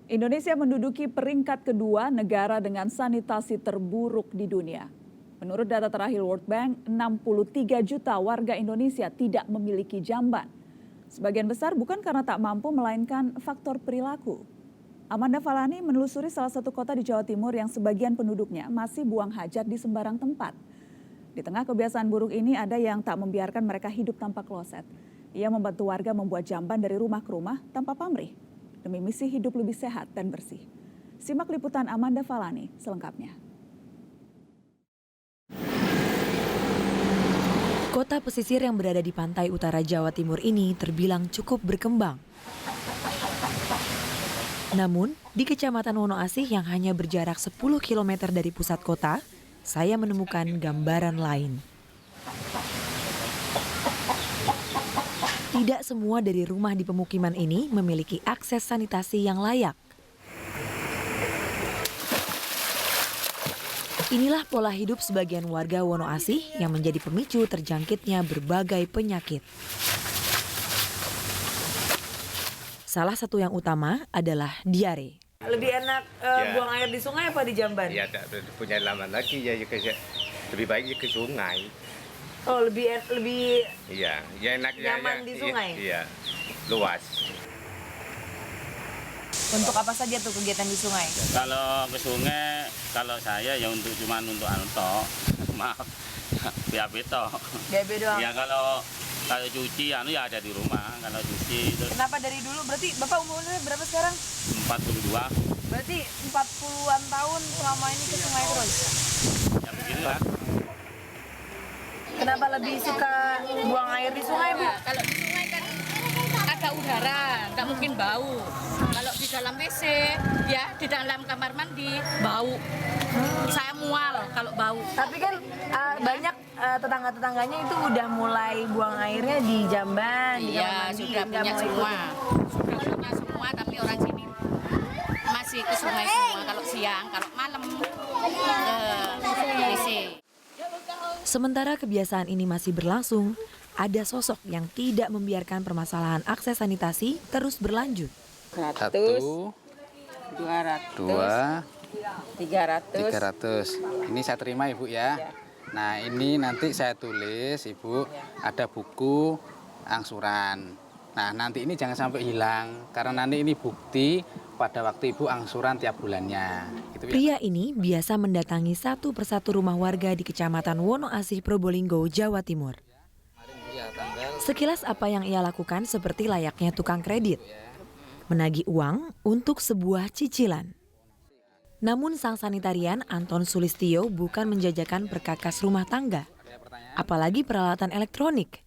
Indonesia menduduki peringkat kedua negara dengan sanitasi terburuk di dunia. Menurut data terakhir World Bank, 63 juta warga Indonesia tidak memiliki jamban. Sebagian besar bukan karena tak mampu, melainkan faktor perilaku. Amanda Falani menelusuri salah satu kota di Jawa Timur yang sebagian penduduknya masih buang hajat di sembarang tempat. Di tengah kebiasaan buruk ini ada yang tak membiarkan mereka hidup tanpa kloset. Ia membantu warga membuat jamban dari rumah ke rumah tanpa pamrih, demi misi hidup lebih sehat dan bersih. Simak liputan Amanda Falani selengkapnya. Kota pesisir yang berada di pantai utara Jawa Timur ini terbilang cukup berkembang. Namun, di Kecamatan Wonoasih yang hanya berjarak 10 km dari pusat kota, saya menemukan gambaran lain. Tidak semua dari rumah di pemukiman ini memiliki akses sanitasi yang layak. Inilah pola hidup sebagian warga Wonoasih yang menjadi pemicu terjangkitnya berbagai penyakit. Salah satu yang utama adalah diare. Lebih enak buang air di sungai apa di jamban? Ya, tak punya laman lagi ya, lebih baik ke sungai. Oh, lebih Iya, ya enak nyaman di sungai? Iya, luas. Untuk apa saja tuh kegiatan di sungai? Kalau ke sungai, kalau saya ya cuma untuk anto, maaf, BAB toh. BAB doang? Ya kalau cuci ya ada di rumah, kalau cuci terus. Kenapa dari dulu? Berarti Bapak umurnya berapa sekarang? 42. Berarti 40-an tahun selama ini ke sungai terus? Ya beginilah. Kenapa lebih suka buang air di sungai, Bu? Kalau di sungai kan ada udara, nggak mungkin bau. Kalau di dalam WC, ya di dalam kamar mandi, bau. Saya mual kalau bau. Tapi kan banyak tetangga-tetangganya itu udah mulai buang airnya di jamban, di kamar Iya, mandi. sudah nggak punya mau semua. ikut. Sudah punya semua, tapi orang sini masih ke sungai semua. Kalau siang, kalau malam ke WC. Sementara kebiasaan ini masih berlangsung, ada sosok yang tidak membiarkan permasalahan akses sanitasi terus berlanjut. 100, 200, 300. Ini saya terima Ibu ya. Nah ini nanti saya tulis Ibu, ada buku angsuran. Nah nanti ini jangan sampai hilang, karena nanti ini bukti pada waktu Ibu angsuran tiap bulannya. Gitu ya. Pria ini biasa mendatangi satu persatu rumah warga di Kecamatan Wonoasih, Probolinggo, Jawa Timur. Sekilas apa yang ia lakukan seperti layaknya tukang kredit, menagih uang untuk sebuah cicilan. Namun sang sanitarian Anton Sulistyo bukan menjajakan perkakas rumah tangga, apalagi peralatan elektronik,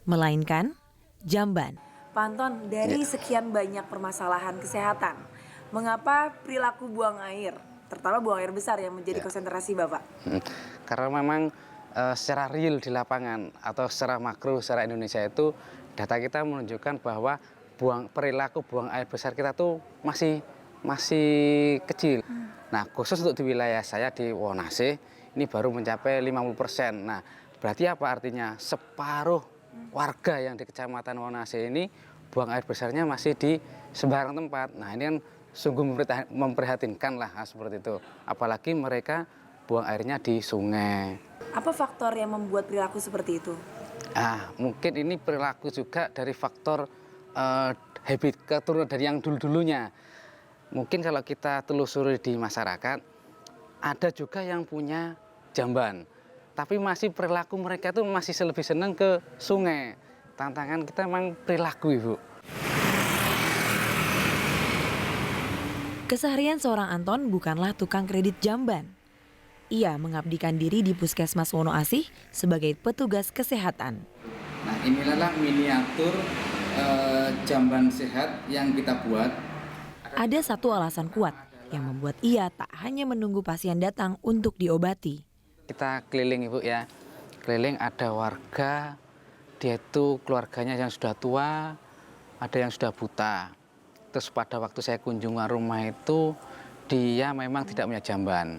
melainkan jamban. Pak Anton, dari sekian banyak permasalahan kesehatan, mengapa perilaku buang air, terutama buang air besar yang menjadi konsentrasi Bapak? Karena memang secara real di lapangan atau secara makro secara Indonesia itu data kita menunjukkan bahwa perilaku buang air besar kita tuh masih kecil. Nah, khusus untuk di wilayah saya di Wonoasih ini baru mencapai 50%. Nah, berarti apa artinya? Separuh warga yang di Kecamatan Wonoasih ini buang air besarnya masih di sembarang tempat. Nah, ini kan sungguh memprihatinkan lah seperti itu. Apalagi mereka buang airnya di sungai. Apa faktor yang membuat perilaku seperti itu? Mungkin ini perilaku juga dari faktor habit keturunan dari yang dulu-dulunya. Mungkin kalau kita telusuri di masyarakat, ada juga yang punya jamban. Tapi masih perilaku mereka tuh masih lebih senang ke sungai. Tantangan kita memang perilaku, Ibu. Keseharian seorang Anton bukanlah tukang kredit jamban. Ia mengabdikan diri di Puskesmas Wonoasih sebagai petugas kesehatan. Nah, inilah miniatur jamban sehat yang kita buat. Ada satu alasan kuat yang membuat ia tak hanya menunggu pasien datang untuk diobati. Kita keliling Ibu ya, keliling ada warga, dia itu keluarganya yang sudah tua, ada yang sudah buta. Terus pada waktu saya kunjungan rumah itu, dia memang tidak punya jamban.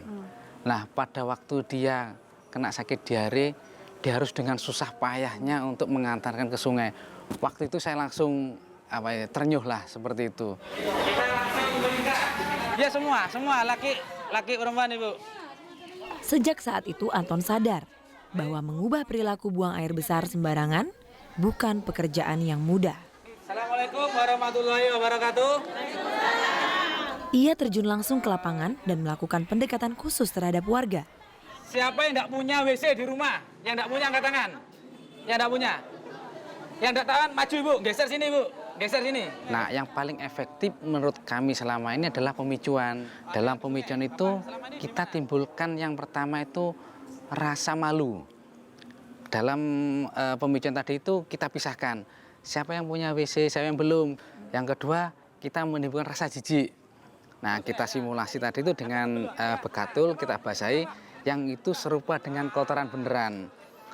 Nah pada waktu dia kena sakit diare, dia harus dengan susah payahnya untuk mengantarkan ke sungai. Waktu itu saya langsung ternyuh lah seperti itu. Ya semua laki perempuan Ibu. Sejak saat itu Anton sadar bahwa mengubah perilaku buang air besar sembarangan bukan pekerjaan yang mudah. Assalamualaikum warahmatullahi wabarakatuh. Ia terjun langsung ke lapangan dan melakukan pendekatan khusus terhadap warga. Siapa yang tidak punya WC di rumah? Yang tidak punya angkat tangan. Yang tidak punya. Yang tidak tahan maju Ibu, geser sini Ibu. Geser sini. Nah, yang paling efektif menurut kami selama ini adalah pemicuan. Dalam pemicuan itu kita timbulkan yang pertama itu rasa malu. Dalam pemicuan tadi itu kita pisahkan. Siapa yang punya WC, siapa yang belum. Yang kedua, kita menimbulkan rasa jijik. Nah, kita simulasi tadi itu dengan bekatul, kita basahi, yang itu serupa dengan kotoran beneran.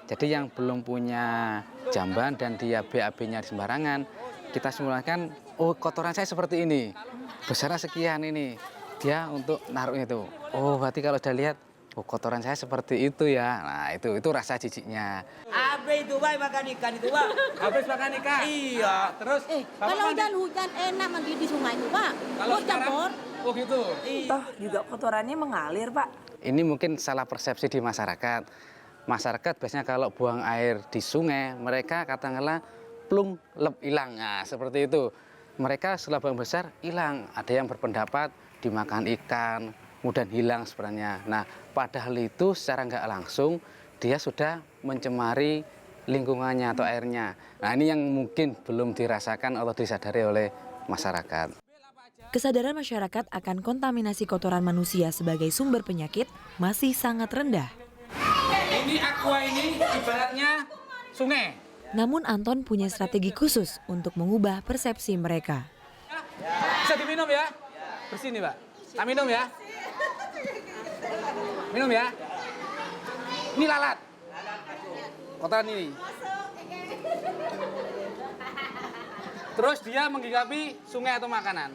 Jadi yang belum punya jamban dan dia BAB-nya sembarangan, kita simulasikan, oh kotoran saya seperti ini, besarnya sekian ini. Dia untuk naruhnya itu, oh berarti kalau sudah lihat, oh kotoran saya seperti itu ya. Nah itu rasa jijiknya. Habis itu Pak makan ikan itu Pak. Habis makan ikan? Iya. Terus Kalau hujan enak mandi di sungai itu Pak. Kalau campur? Oh gitu. Toh juga kotorannya mengalir Pak. Ini mungkin salah persepsi di masyarakat. Masyarakat biasanya kalau buang air di sungai, mereka katakanlah plung lep hilang. Nah, seperti itu. Mereka setelah buang besar hilang. Ada yang berpendapat dimakan ikan, kemudian hilang sebenarnya. Nah, padahal itu secara nggak langsung dia sudah mencemari lingkungannya atau airnya. Nah, ini yang mungkin belum dirasakan atau disadari oleh masyarakat. Kesadaran masyarakat akan kontaminasi kotoran manusia sebagai sumber penyakit masih sangat rendah. Ini aqua ini ibaratnya sungai. Namun Anton punya strategi khusus untuk mengubah persepsi mereka. Bisa diminum ya? Bersih nih Pak. Tak minum ya? Minum ya? Ini lalat. Kotoran ini. Terus dia menggigapin sungai atau makanan.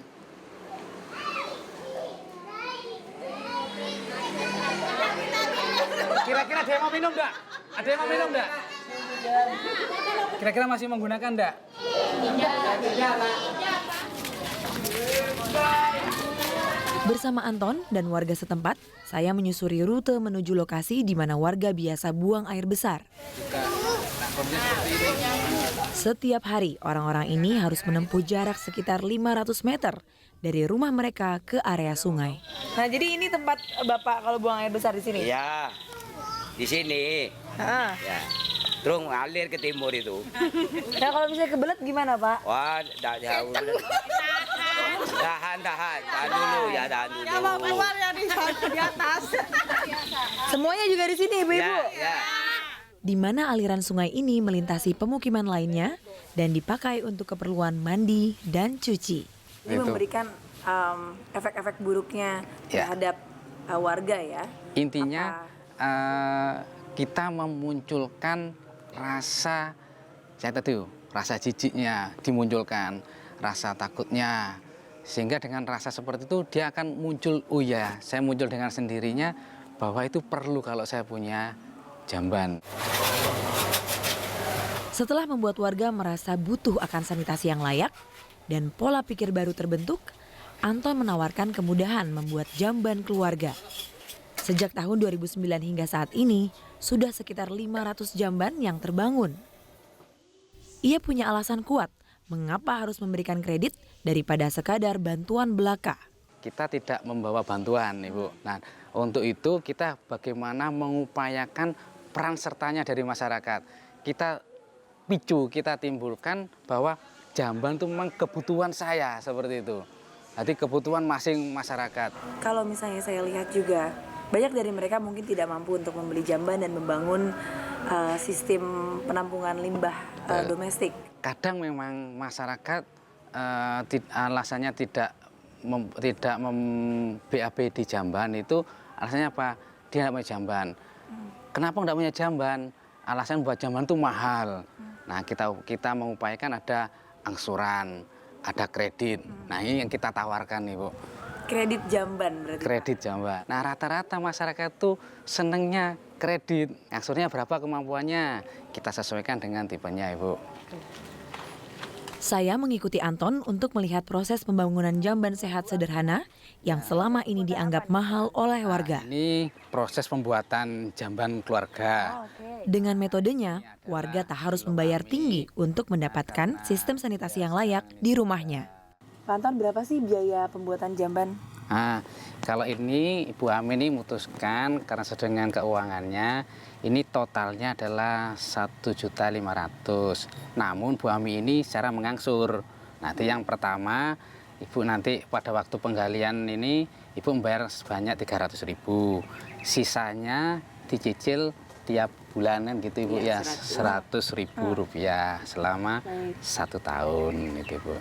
Kira-kira ada yang mau minum enggak? Ada yang mau minum enggak? Kira-kira masih menggunakan enggak? Bersama Anton dan warga setempat, saya menyusuri rute menuju lokasi di mana warga biasa buang air besar. Setiap hari, orang-orang ini harus menempuh jarak sekitar 500 meter dari rumah mereka ke area sungai. Nah jadi ini tempat Bapak kalau buang air besar di sini? Ya, di sini. Ya. Terus ngalir ke timur itu. Nah kalau misalnya kebelet gimana Pak? Wah, tidak jauh. Tahan dulu ya, tahan dulu. Mau keluar ya di atas. Semuanya juga di sini Ibu-ibu? Ya. Di mana aliran sungai ini melintasi pemukiman lainnya dan dipakai untuk keperluan mandi dan cuci. Ini memberikan efek-efek buruknya terhadap warga ya? Intinya kita memunculkan rasa, saya tadi rasa jijiknya dimunculkan, rasa takutnya. Sehingga dengan rasa seperti itu dia akan muncul, oh ya saya muncul dengan sendirinya bahwa itu perlu kalau saya punya jamban. Setelah membuat warga merasa butuh akan sanitasi yang layak dan pola pikir baru terbentuk, Anton menawarkan kemudahan membuat jamban keluarga. Sejak tahun 2009 hingga saat ini, sudah sekitar 500 jamban yang terbangun. Ia punya alasan kuat mengapa harus memberikan kredit daripada sekadar bantuan belaka. Kita tidak membawa bantuan, Ibu. Nah, untuk itu kita bagaimana mengupayakan peran sertanya dari masyarakat. Kita picu, kita timbulkan bahwa jamban itu memang kebutuhan saya, seperti itu. Jadi kebutuhan masing masyarakat. Kalau misalnya saya lihat juga, banyak dari mereka mungkin tidak mampu untuk membeli jamban dan membangun sistem penampungan limbah domestik. Kadang memang masyarakat alasannya tidak BAB di jamban itu, alasannya apa? Dia tidak punya jamban. Kenapa tidak punya jamban? Alasan buat jamban itu mahal. Nah kita mengupayakan ada angsuran, ada kredit. Nah ini yang kita tawarkan Ibu. Kredit jamban berarti? Kredit jamban. Nah rata-rata masyarakat tuh senengnya kredit. Angsurnya berapa kemampuannya? Kita sesuaikan dengan tipenya Ibu. Saya mengikuti Anton untuk melihat proses pembangunan jamban sehat sederhana yang selama ini dianggap mahal oleh warga. Ini proses pembuatan jamban keluarga. Dengan metodenya, warga tak harus membayar tinggi untuk mendapatkan sistem sanitasi yang layak di rumahnya. Pak Anton, berapa sih biaya pembuatan jamban? Nah, kalau ini Ibu Ami ini memutuskan karena sesuai dengan keuangannya, ini totalnya adalah 1.500.000. Namun Bu Ami ini secara mengangsur. Nanti yang pertama, Ibu nanti pada waktu penggalian ini Ibu membayar sebanyak 300.000. Sisanya dicicil tiap bulanan gitu Ibu ya, 100.000 rupiah selama 1 tahun gitu Ibu.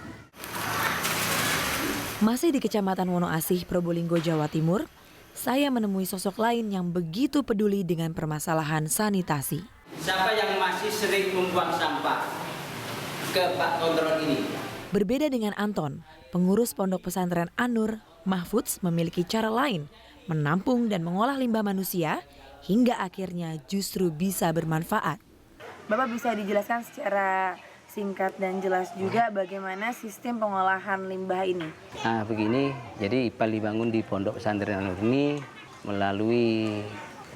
Masih di Kecamatan Wonoasih, Probolinggo, Jawa Timur, saya menemui sosok lain yang begitu peduli dengan permasalahan sanitasi. Siapa yang masih sering membuang sampah ke Pak Kontrol ini? Berbeda dengan Anton, pengurus Pondok Pesantren An-Nur, Mahfudz memiliki cara lain menampung dan mengolah limbah manusia hingga akhirnya justru bisa bermanfaat. Bapak bisa dijelaskan secara singkat dan jelas juga bagaimana sistem pengolahan limbah ini? Nah begini, jadi IPAL dibangun di Pondok Pesantren An-Nur ini melalui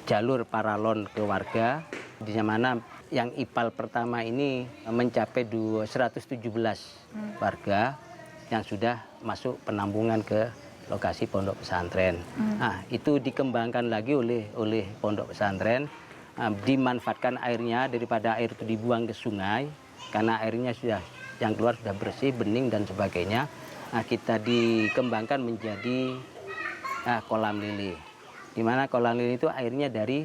jalur paralon ke warga, di mana yang IPAL pertama ini mencapai 117 warga yang sudah masuk penampungan ke lokasi Pondok Pesantren. Nah itu dikembangkan lagi oleh Pondok Pesantren, dimanfaatkan airnya daripada air itu dibuang ke sungai. Karena airnya sudah yang keluar sudah bersih, bening dan sebagainya, kita dikembangkan menjadi kolam lele. Di mana kolam lele itu airnya dari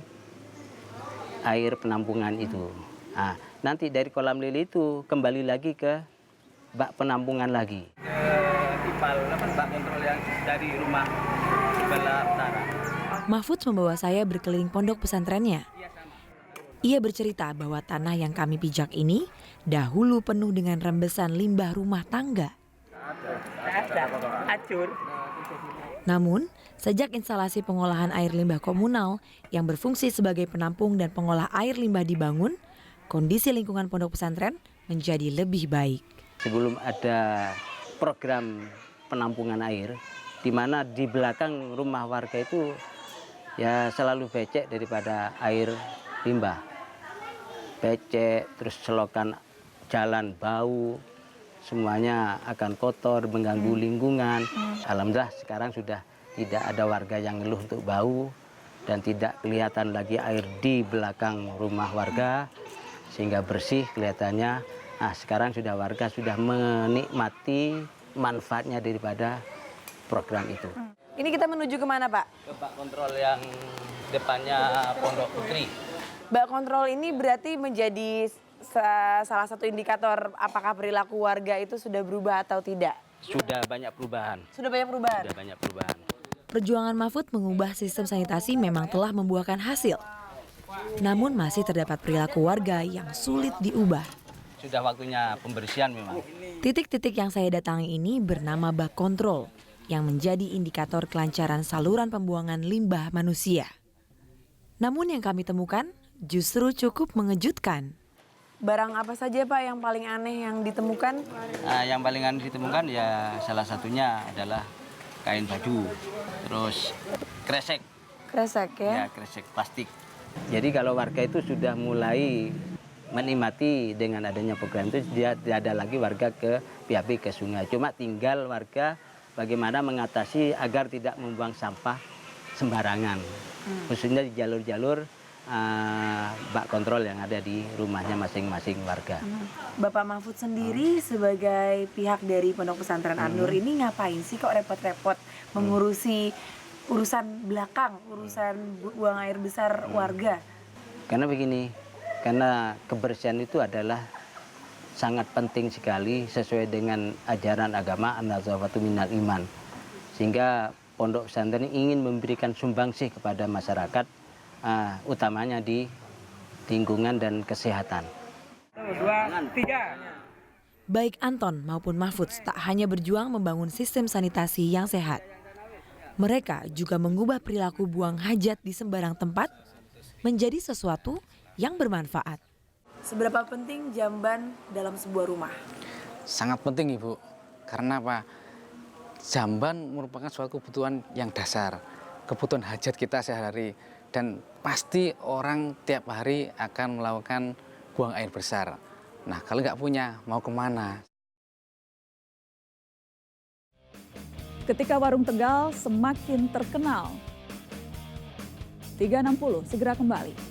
air penampungan itu. Nah, nanti dari kolam lele itu kembali lagi ke bak penampungan lagi. IPAL bak kontrol yang dari rumah sebelah utara. Mahfudz membawa saya berkeliling pondok pesantrennya. Ia bercerita bahwa tanah yang kami pijak ini dahulu penuh dengan rembesan limbah rumah tangga. Namun, sejak instalasi pengolahan air limbah komunal yang berfungsi sebagai penampung dan pengolah air limbah dibangun, kondisi lingkungan pondok pesantren menjadi lebih baik. Sebelum ada program penampungan air, di mana di belakang rumah warga itu ya selalu becek daripada air limbah. Becek, terus selokan jalan bau, semuanya akan kotor, mengganggu lingkungan. Alhamdulillah sekarang sudah tidak ada warga yang ngeluh untuk bau dan tidak kelihatan lagi air di belakang rumah warga, sehingga bersih kelihatannya. Nah sekarang sudah warga sudah menikmati manfaatnya daripada program itu. Ini kita menuju kemana Pak? Ke bak kontrol yang depannya Pondok Putri. Bak kontrol ini berarti menjadi salah satu indikator apakah perilaku warga itu sudah berubah atau tidak? Sudah banyak perubahan. Sudah banyak perubahan? Sudah banyak perubahan. Perjuangan Mahfudz mengubah sistem sanitasi memang telah membuahkan hasil. Namun masih terdapat perilaku warga yang sulit diubah. Sudah waktunya pembersihan memang. Titik-titik yang saya datangi ini bernama bak kontrol yang menjadi indikator kelancaran saluran pembuangan limbah manusia. Namun yang kami temukan justru cukup mengejutkan. Barang apa saja Pak yang paling aneh yang ditemukan? Yang paling aneh ditemukan ya salah satunya adalah kain baju, terus kresek. Kresek ya? Ya kresek plastik. Jadi kalau warga itu sudah mulai menikmati dengan adanya program itu, dia tidak ada lagi warga ke PAP ke sungai. Cuma tinggal warga bagaimana mengatasi agar tidak membuang sampah sembarangan. Khususnya di jalur-jalur bak kontrol yang ada di rumahnya masing-masing warga. Bapak Mahfudz sendiri sebagai pihak dari Pondok Pesantren An-Nur ini ngapain sih kok repot-repot mengurusi urusan belakang, urusan buang air besar warga? Karena begini, karena kebersihan itu adalah sangat penting sekali sesuai dengan ajaran agama an-nazafatu minal iman. Sehingga Pondok Pesantren ingin memberikan sumbangsih kepada masyarakat, utamanya di lingkungan dan kesehatan. 1, 2, 3. Baik Anton maupun Mahfudz tak hanya berjuang membangun sistem sanitasi yang sehat. Mereka juga mengubah perilaku buang hajat di sembarang tempat menjadi sesuatu yang bermanfaat. Seberapa penting jamban dalam sebuah rumah? sangat penting Ibu. Karena apa? Jamban merupakan suatu kebutuhan yang dasar, kebutuhan hajat kita sehari-hari. Dan pasti orang tiap hari akan melakukan buang air besar. Nah, kalau nggak punya, mau kemana? Ketika warung Tegal semakin terkenal. 360 segera kembali.